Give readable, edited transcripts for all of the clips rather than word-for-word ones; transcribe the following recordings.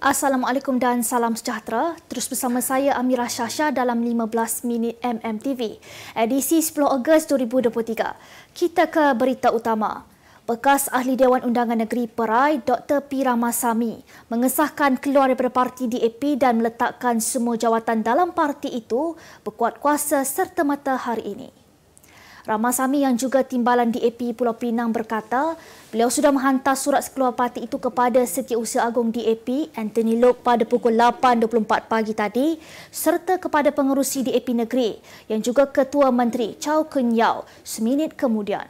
Assalamualaikum dan salam sejahtera. Terus bersama saya Amira Syasha dalam 15 minit MMTV. Edisi 10 Ogos 2023. Kita ke berita utama. Bekas Ahli Dewan Undangan Negeri Perai, Dr. P. Ramasamy, mengesahkan keluar daripada parti DAP dan meletakkan semua jawatan dalam parti itu berkuat kuasa serta-merta hari ini. Ramasamy yang juga timbalan DAP Pulau Pinang berkata, beliau sudah menghantar surat keluar parti itu kepada Setiausaha Agung DAP, Anthony Loke pada pukul 8.24 pagi tadi serta kepada pengerusi DAP Negeri yang juga Ketua Menteri Chow Keun Yeow seminit kemudian.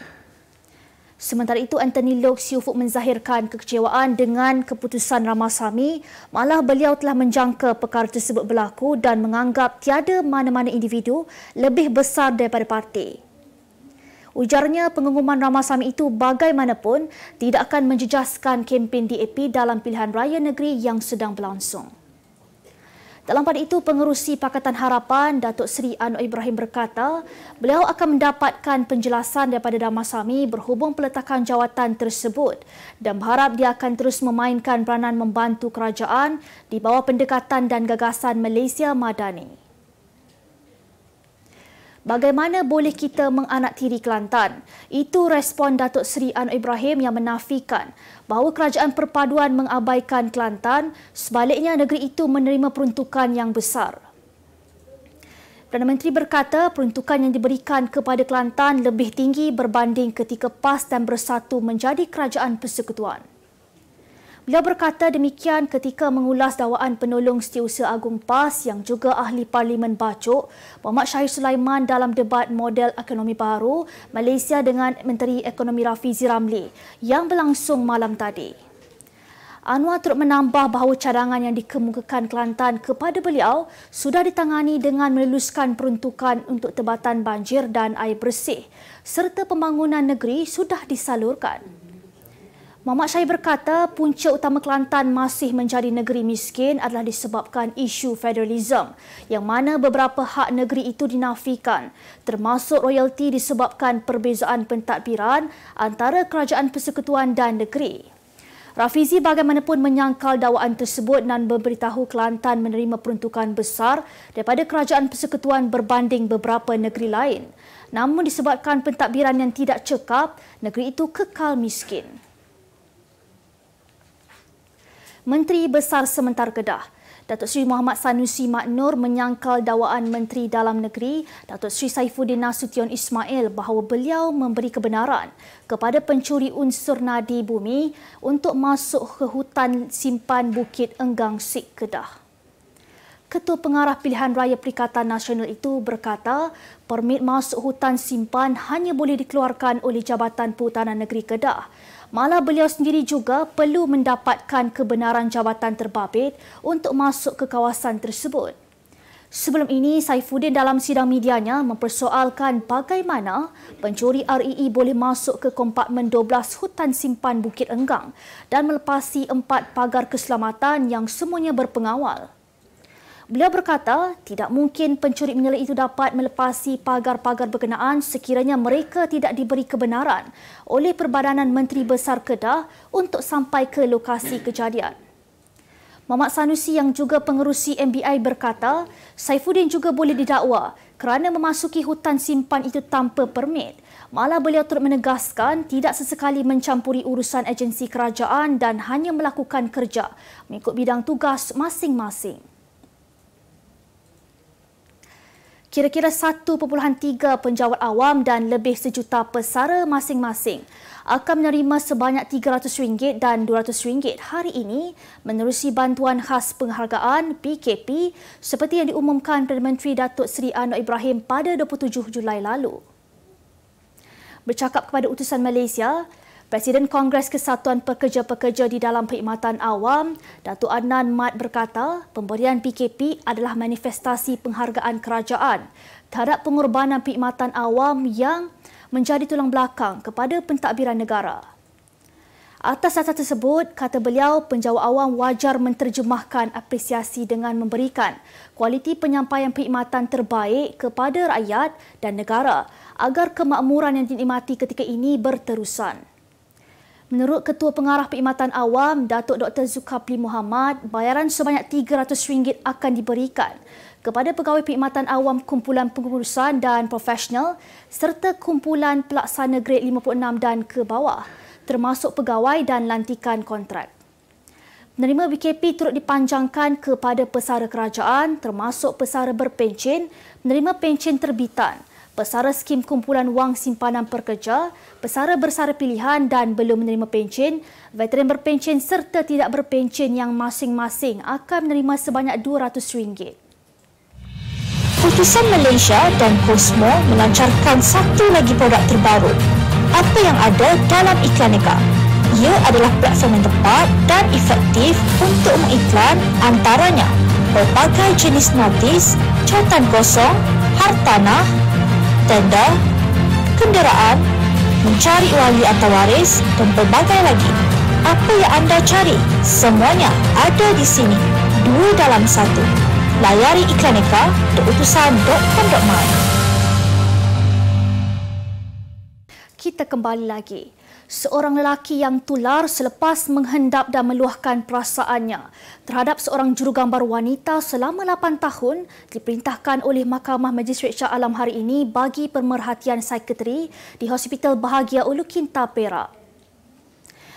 Sementara itu, Anthony Loke siufuk menzahirkan kekecewaan dengan keputusan Ramasamy, malah beliau telah menjangka perkara tersebut berlaku dan menganggap tiada mana-mana individu lebih besar daripada parti. Ujarnya pengumuman Ramasamy itu bagaimanapun tidak akan menjejaskan kempen DAP dalam pilihan raya negeri yang sedang berlangsung. Dalam pada itu, pengerusi Pakatan Harapan Datuk Seri Anwar Ibrahim berkata, beliau akan mendapatkan penjelasan daripada Ramasamy berhubung peletakan jawatan tersebut dan berharap dia akan terus memainkan peranan membantu kerajaan di bawah pendekatan dan gagasan Malaysia Madani. Bagaimana boleh kita menganaktiri Kelantan? Itu respon Datuk Seri Anwar Ibrahim yang menafikan bahawa kerajaan perpaduan mengabaikan Kelantan, sebaliknya negeri itu menerima peruntukan yang besar. Perdana Menteri berkata peruntukan yang diberikan kepada Kelantan lebih tinggi berbanding ketika PAS dan Bersatu menjadi kerajaan persekutuan. Beliau berkata demikian ketika mengulas dakwaan penolong Setiausaha Agung PAS yang juga Ahli Parlimen Bacok, Muhammad Shahid Sulaiman dalam debat model ekonomi baru Malaysia dengan Menteri Ekonomi Rafizi Ramli yang berlangsung malam tadi. Anwar turut menambah bahawa cadangan yang dikemukakan Kelantan kepada beliau sudah ditangani dengan meluluskan peruntukan untuk tebatan banjir dan air bersih serta pembangunan negeri sudah disalurkan. Muhammad Syahid berkata punca utama Kelantan masih menjadi negeri miskin adalah disebabkan isu federalism yang mana beberapa hak negeri itu dinafikan, termasuk royalti disebabkan perbezaan pentadbiran antara kerajaan persekutuan dan negeri. Rafizi bagaimanapun menyangkal dakwaan tersebut dan memberitahu Kelantan menerima peruntukan besar daripada kerajaan persekutuan berbanding beberapa negeri lain. Namun disebabkan pentadbiran yang tidak cekap, negeri itu kekal miskin. Menteri Besar Sementara Kedah, Datuk Seri Muhammad Sanusi Maknur menyangkal dakwaan Menteri Dalam Negeri, Datuk Seri Saifuddin Nasution Ismail bahawa beliau memberi kebenaran kepada pencuri unsur nadi bumi untuk masuk ke hutan simpan Bukit Enggang Sik Kedah. Ketua Pengarah Pilihan Raya Perikatan Nasional itu berkata, permit masuk hutan simpan hanya boleh dikeluarkan oleh Jabatan Perhutanan Negeri Kedah. Malah beliau sendiri juga perlu mendapatkan kebenaran jabatan terbabit untuk masuk ke kawasan tersebut. Sebelum ini, Saifuddin dalam sidang medianya mempersoalkan bagaimana pencuri REE boleh masuk ke kompartmen 12 hutan simpan Bukit Enggang dan melepasi 4 pagar keselamatan yang semuanya berpengawal. Beliau berkata, tidak mungkin pencuri menyala itu dapat melepasi pagar-pagar berkenaan sekiranya mereka tidak diberi kebenaran oleh Perbadanan Menteri Besar Kedah untuk sampai ke lokasi kejadian. Muhammad Sanusi yang juga pengerusi MBI berkata, Saifuddin juga boleh didakwa kerana memasuki hutan simpan itu tanpa permit. Malah beliau turut menegaskan tidak sesekali mencampuri urusan agensi kerajaan dan hanya melakukan kerja mengikut bidang tugas masing-masing. Kira-kira 1.3 penjawat awam dan lebih sejuta pesara masing-masing akan menerima sebanyak RM300 dan RM200 hari ini menerusi bantuan khas penghargaan PKP seperti yang diumumkan Perdana Menteri Datuk Seri Anwar Ibrahim pada 27 Julai lalu. Bercakap kepada utusan Malaysia, Presiden Kongres Kesatuan Pekerja-Pekerja di dalam Perkhidmatan Awam, Datuk Adnan Mat berkata, pemberian PKP adalah manifestasi penghargaan kerajaan terhadap pengorbanan perkhidmatan awam yang menjadi tulang belakang kepada pentadbiran negara. Atas dasar tersebut, kata beliau, penjawat awam wajar menterjemahkan apresiasi dengan memberikan kualiti penyampaian perkhidmatan terbaik kepada rakyat dan negara agar kemakmuran yang dinikmati ketika ini berterusan. Menurut Ketua Pengarah Perkhidmatan Awam, Datuk Dr. Zulkifli Mohamad, bayaran sebanyak RM300 akan diberikan kepada pegawai perkhidmatan awam kumpulan pengurusan dan profesional serta kumpulan pelaksana grade 56 dan ke bawah, termasuk pegawai dan lantikan kontrak. Penerima BKP turut dipanjangkan kepada pesara kerajaan termasuk pesara berpencen, penerima pencen terbitan, pesara skim kumpulan wang simpanan pekerja, pesara bersara pilihan dan belum menerima pencen, veteran berpencen serta tidak berpencen yang masing-masing akan menerima sebanyak RM200. Putusan Malaysia dan Cosmo melancarkan satu lagi produk terbaru. Apa yang ada dalam Iklaneka? Ia adalah platform yang tepat dan efektif untuk mengiklan antaranya pelbagai jenis notis, catatan kosong, hartanah, tender, kenderaan, mencari wali atau waris dan pelbagai lagi. Apa yang anda cari? Semuanya ada di sini. 2 dalam 1. Layari iklaneka.utusan.com.my. Kita kembali lagi. Seorang lelaki yang tular selepas menghendap dan meluahkan perasaannya terhadap seorang jurugambar wanita selama 8 tahun diperintahkan oleh Mahkamah Magistrate Shah Alam hari ini bagi pemerhatian psikiatri di Hospital Bahagia Ulu Kinta, Perak.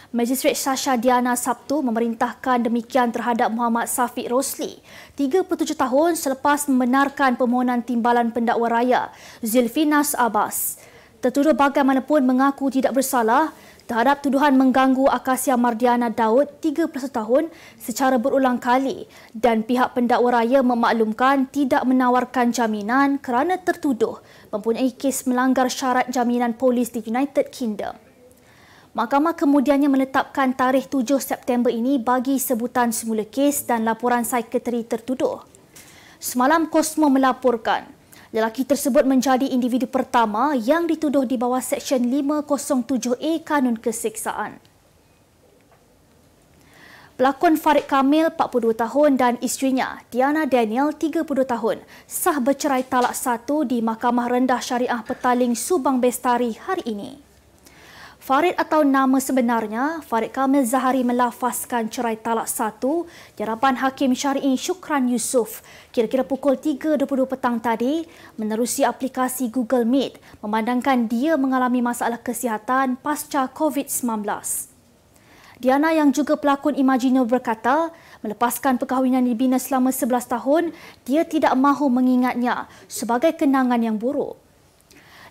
Magistrate Sasha Diana Sabtu memerintahkan demikian terhadap Muhammad Safiq Rosli, 37 tahun selepas membenarkan permohonan timbalan pendakwa raya Zilfinas Abbas. Tertuduh bagaimanapun mengaku tidak bersalah terhadap tuduhan mengganggu Akasia Mardiana Daud, 31 tahun secara berulang kali dan pihak pendakwa raya memaklumkan tidak menawarkan jaminan kerana tertuduh mempunyai kes melanggar syarat jaminan polis di United Kingdom. Mahkamah kemudiannya menetapkan tarikh 7 September ini bagi sebutan semula kes dan laporan psikiatri tertuduh. Semalam Cosmo melaporkan lelaki tersebut menjadi individu pertama yang dituduh di bawah Seksyen 507A Kanun Keseksaan. Pelakon Farid Kamil, 42 tahun dan isterinya Diana Daniel, 32 tahun, sah bercerai talak 1 di Mahkamah Rendah Syariah Petaling, Subang Bestari hari ini. Farid atau nama sebenarnya Farid Kamil Zahari melafazkan cerai talak 1 di hadapan Hakim Syar'i Syukran Yusof kira-kira pukul 3.22 petang tadi menerusi aplikasi Google Meet memandangkan dia mengalami masalah kesihatan pasca COVID-19. Diana yang juga pelakon Imagino berkata, melepaskan perkahwinan dibina selama 11 tahun, dia tidak mahu mengingatnya sebagai kenangan yang buruk.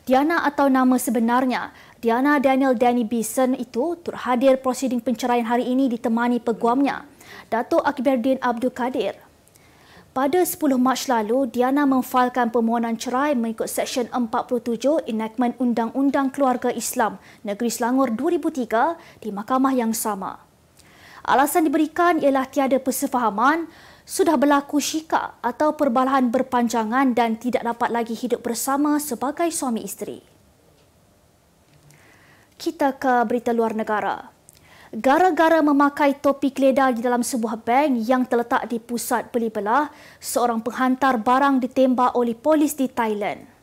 Diana atau nama sebenarnya Diana Daniel Danny Bison itu turut hadir prosiding penceraian hari ini ditemani peguamnya, Datuk Akbaruddin Abdul Kadir. Pada 10 Mac lalu, Diana memfailkan permohonan cerai mengikut Seksyen 47 Enactment Undang-Undang Keluarga Islam Negeri Selangor 2003 di mahkamah yang sama. Alasan diberikan ialah tiada persefahaman, sudah berlaku syikah atau perbalahan berpanjangan dan tidak dapat lagi hidup bersama sebagai suami isteri. Kita ke berita luar negara. Gara-gara memakai topi keledar di dalam sebuah bank yang terletak di pusat beli belah, seorang penghantar barang ditembak oleh polis di Thailand.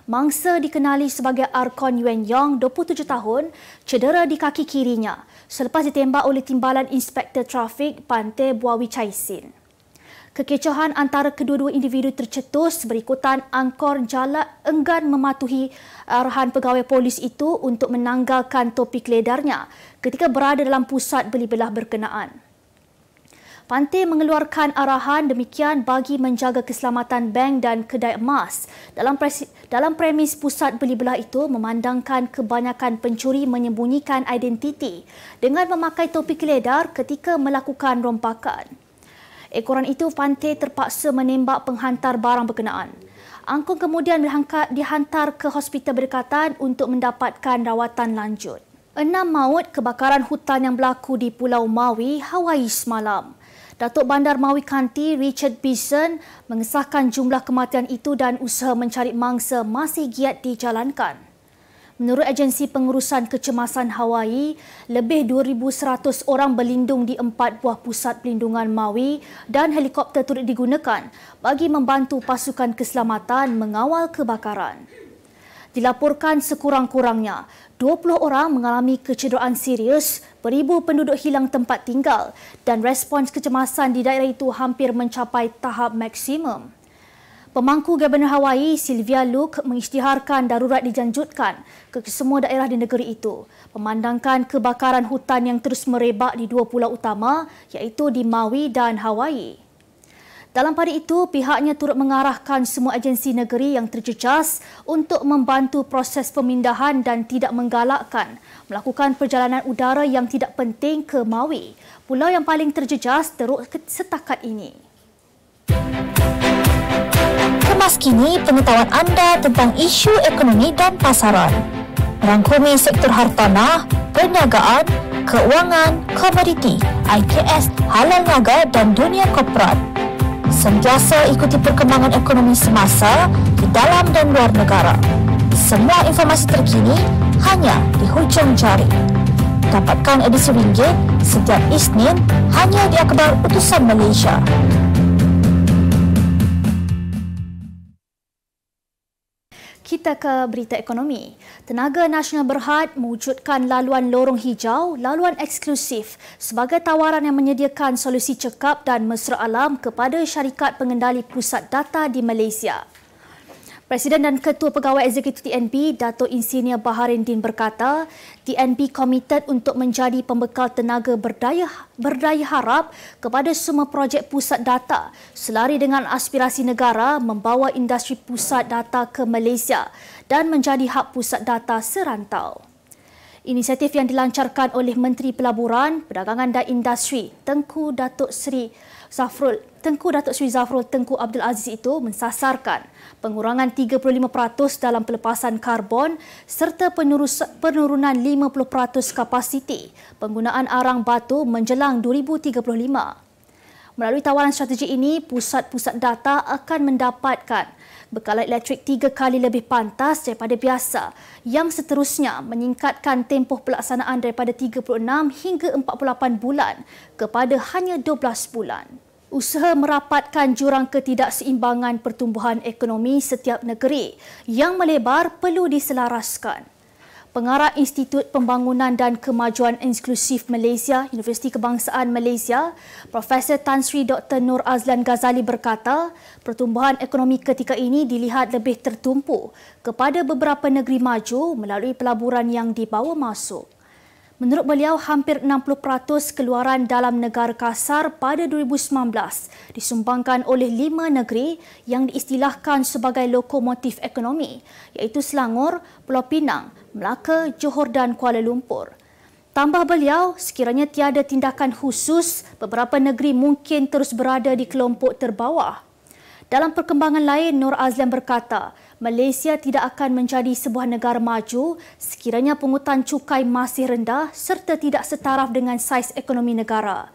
Mangsa dikenali sebagai Arkon Yuen Yong, 27 tahun, cedera di kaki kirinya selepas ditembak oleh Timbalan Inspektor Trafik Pantai Buawi Chai Sin. Kekecohan antara kedua-dua individu tercetus berikutan Angkor Jalak enggan mematuhi arahan pegawai polis itu untuk menanggalkan topi keledarnya ketika berada dalam pusat beli belah berkenaan. Pantai mengeluarkan arahan demikian bagi menjaga keselamatan bank dan kedai emas. Dalam premis pusat beli belah itu memandangkan kebanyakan pencuri menyembunyikan identiti dengan memakai topi keledar ketika melakukan rompakan. Ekoran itu Pantai terpaksa menembak penghantar barang berkenaan. Angkor kemudian dihantar ke hospital berdekatan untuk mendapatkan rawatan lanjut. 6 maut kebakaran hutan yang berlaku di Pulau Maui, Hawaii semalam. Datuk Bandar Maui County Richard Bison mengesahkan jumlah kematian itu dan usaha mencari mangsa masih giat dijalankan. Menurut Agensi Pengurusan Kecemasan Hawaii, lebih 2,100 orang berlindung di 4 buah pusat pelindungan Maui dan helikopter turut digunakan bagi membantu pasukan keselamatan mengawal kebakaran. Dilaporkan sekurang-kurangnya 20 orang mengalami kecederaan serius, beribu penduduk hilang tempat tinggal dan respons kecemasan di daerah itu hampir mencapai tahap maksimum. Pemangku Gubernur Hawaii, Sylvia Luke, mengisytiharkan darurat dijanjutkan ke semua daerah di negeri itu, memandangkan kebakaran hutan yang terus merebak di dua pulau utama iaitu di Maui dan Hawaii. Dalam pada itu, pihaknya turut mengarahkan semua agensi negeri yang terjejas untuk membantu proses pemindahan dan tidak menggalakkan melakukan perjalanan udara yang tidak penting ke Maui, pulau yang paling terjejas teruk setakat ini. Kemas kini pengetahuan anda tentang isu ekonomi dan pasaran. Merangkumi sektor hartanah, perniagaan, keuangan, komoditi, IKS, halal niaga dan dunia korporat. Sentiasa ikuti perkembangan ekonomi semasa di dalam dan luar negara. Semua informasi terkini hanya di hujung jari. Dapatkan edisi ringgit setiap Isnin hanya di Akhbar Utusan Malaysia. Kita ke berita ekonomi. Tenaga Nasional Berhad mewujudkan laluan lorong hijau, laluan eksklusif sebagai tawaran yang menyediakan solusi cekap dan mesra alam kepada syarikat pengendali pusat data di Malaysia. Presiden dan Ketua Pegawai Eksekutif TNB, Dato' Insinyur Baharudin berkata, TNB komited untuk menjadi pembekal tenaga berdaya harap kepada semua projek pusat data selari dengan aspirasi negara membawa industri pusat data ke Malaysia dan menjadi hub pusat data serantau. Inisiatif yang dilancarkan oleh Menteri Pelaburan, Perdagangan dan Industri Tengku Datuk Seri Zafrul Tengku Abdul Aziz itu mensasarkan pengurangan 35% dalam pelepasan karbon serta penurunan 50% kapasiti penggunaan arang batu menjelang 2035. Melalui tawaran strategi ini, pusat-pusat data akan mendapatkan bekalan elektrik 3 kali lebih pantas daripada biasa yang seterusnya meningkatkan tempoh pelaksanaan daripada 36 hingga 48 bulan kepada hanya 12 bulan. Usaha merapatkan jurang ketidakseimbangan pertumbuhan ekonomi setiap negeri yang melebar perlu diselaraskan. Pengarah Institut Pembangunan dan Kemajuan Inklusif Malaysia, Universiti Kebangsaan Malaysia, Profesor Tan Sri Dr. Nur Azlan Ghazali berkata, pertumbuhan ekonomi ketika ini dilihat lebih tertumpu kepada beberapa negeri maju melalui pelaburan yang dibawa masuk. Menurut beliau, hampir 60% keluaran dalam negara kasar pada 2019 disumbangkan oleh 5 negeri yang diistilahkan sebagai lokomotif ekonomi, iaitu Selangor, Pulau Pinang, Melaka, Johor dan Kuala Lumpur. Tambah beliau, sekiranya tiada tindakan khusus, beberapa negeri mungkin terus berada di kelompok terbawah. Dalam perkembangan lain, Nur Azlan berkata, Malaysia tidak akan menjadi sebuah negara maju sekiranya pungutan cukai masih rendah serta tidak setaraf dengan saiz ekonomi negara.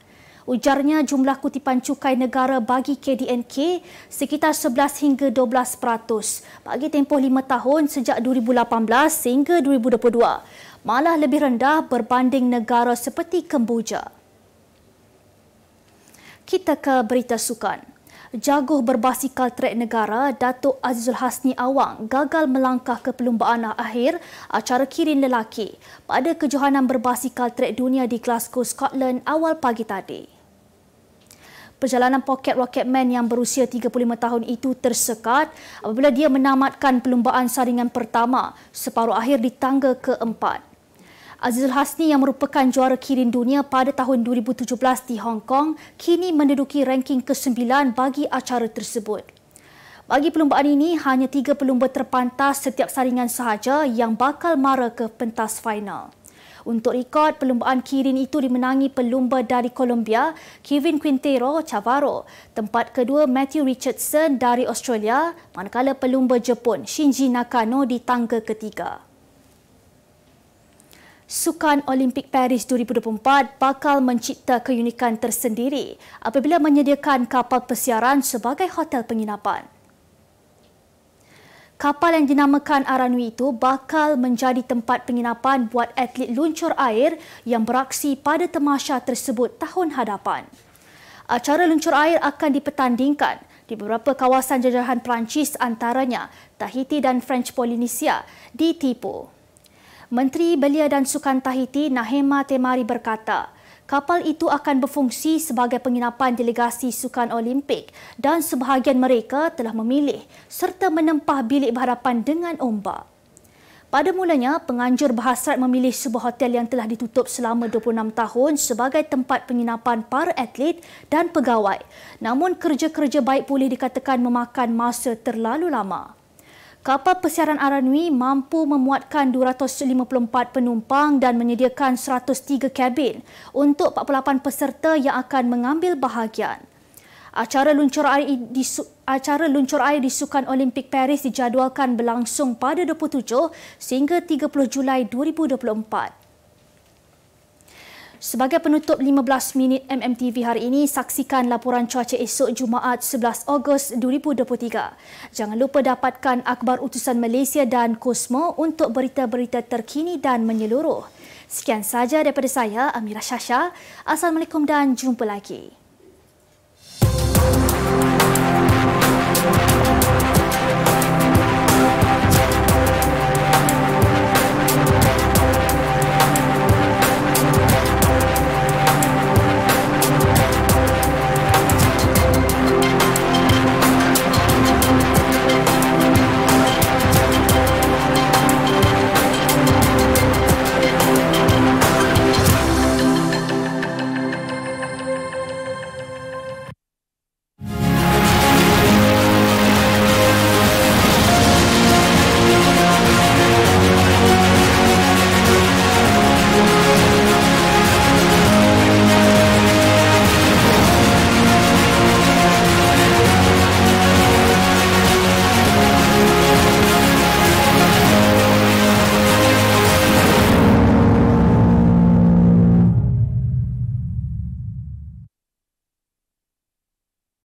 Ujarnya, jumlah kutipan cukai negara bagi KDNK sekitar 11 hingga 12% bagi tempoh 5 tahun sejak 2018 hingga 2022, malah lebih rendah berbanding negara seperti Kemboja. Kita ke berita sukan. Jaguh berbasikal trek negara Datuk Azizul Hasni Awang gagal melangkah ke perlumbaan akhir acara kirin lelaki pada kejohanan berbasikal trek dunia di Glasgow, Scotland awal pagi tadi. Perjalanan Pocket Rocketman yang berusia 35 tahun itu tersekat apabila dia menamatkan perlumbaan saringan pertama separuh akhir di tangga keempat. Azizul Hasni yang merupakan juara kirin dunia pada tahun 2017 di Hong Kong kini menduduki ranking ke-9 bagi acara tersebut. Bagi perlumbaan ini, hanya 3 pelumba terpantas setiap saringan sahaja yang bakal mara ke pentas final. Untuk rekod, perlumbaan kirin itu dimenangi pelumba dari Colombia, Kevin Quintero Chavarro, tempat kedua Matthew Richardson dari Australia, manakala pelumba Jepun Shinji Nakano di tangga ketiga. Sukan Olimpik Paris 2024 bakal mencipta keunikan tersendiri apabila menyediakan kapal pesiaran sebagai hotel penginapan. Kapal yang dinamakan Aranui itu bakal menjadi tempat penginapan buat atlet luncur air yang beraksi pada tamasya tersebut tahun hadapan. Acara luncur air akan dipertandingkan di beberapa kawasan jajahan Perancis antaranya Tahiti dan French Polynesia ditipu. Menteri Belia dan Sukan Tahiti Nahema Temari berkata, kapal itu akan berfungsi sebagai penginapan delegasi Sukan Olimpik dan sebahagian mereka telah memilih serta menempah bilik berhadapan dengan ombak. Pada mulanya, penganjur berhasrat memilih sebuah hotel yang telah ditutup selama 26 tahun sebagai tempat penginapan para atlet dan pegawai. Namun, kerja-kerja baik boleh dikatakan memakan masa terlalu lama. Kapal persiaran Aranui mampu memuatkan 254 penumpang dan menyediakan 103 kabin untuk 48 peserta yang akan mengambil bahagian. Acara luncur air di Sukan Olimpik Paris dijadualkan berlangsung pada 27 sehingga 30 Julai 2024. Sebagai penutup 15 minit MMTV hari ini, saksikan laporan cuaca esok Jumaat 11 Ogos 2023. Jangan lupa dapatkan akhbar utusan Malaysia dan Kosmo untuk berita-berita terkini dan menyeluruh. Sekian sahaja daripada saya, Amira Shasha. Assalamualaikum dan jumpa lagi.